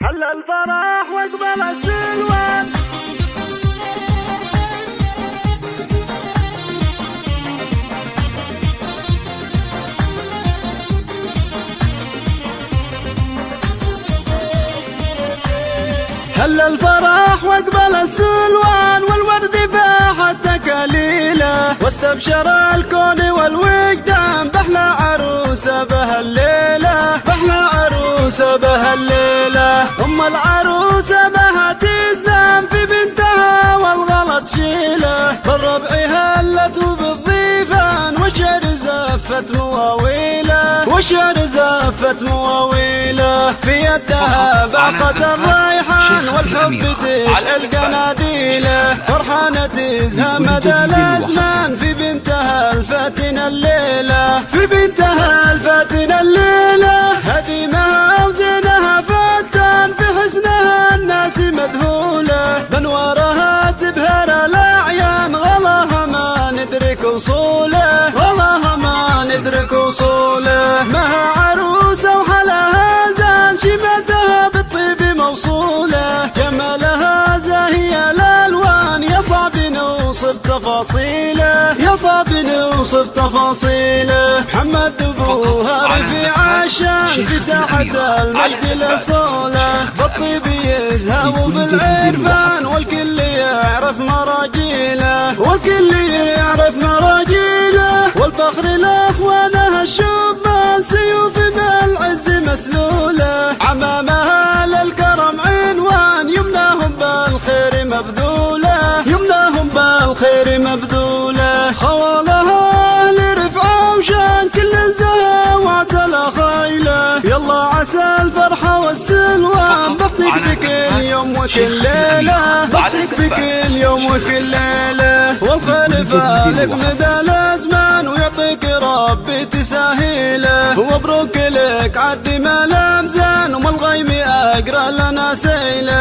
هل الفرح واقبل السلوان. هل الفرح واقبل السلوان والورد فاحت تكاليله، واستبشر الكون والوجدان بأحلى عروسة بهالليلة، بأحلى عروسة بهالليلة. أم العروسة بها تزدان في بنتها والغلط شيله، بالربع هلت وبالضيفان والشعر زفت مواويله، والشعر زفت مواويله. في يدها باقة الريحان والحب تشعل قناديله، فرحانة تزهى مدى الأزمان في بنتها الفاتنة الليلة، في بنتها الفاتنة الليلة. هديمها وزينها فتان في حسنها الناس مذهولة، بانوارها تبهر الأعيان غلاها ما ندرك وصوله، غلاها ما ندرك وصوله. مها عروسة وحلاها زان شمتها بالطيب موصولة، جمالها زاهية الألوان يا صعب نوصف تفاصيله، يا صعب نوصف تفاصيله. محمد أبوها رفيع الشان في ساحة المجد الأصولة، بالطيب يزهى وبالعرفان والكل يعرف مراجيله، والكل يعرف مراجيله. والفخر لأخوانها الشبان سيوف بالعز مسلولة، عمامها للكرم عنوان يمناهم بالخير مبذولة، يمناهم بالخير مبذولة. خوالها لرفعة وشان كل الزهوات الخيلة، يلا عسى الفرحة والسلوان بختك بكل يوم وكل ليلة، بختك بكل يوم وكل ليلة. والخير فالك مدى الأزمان ويعطيك ربي تساهيله، ومبروك لك عدي ما الأمزان وما الغيم أقرأ لنا سيله.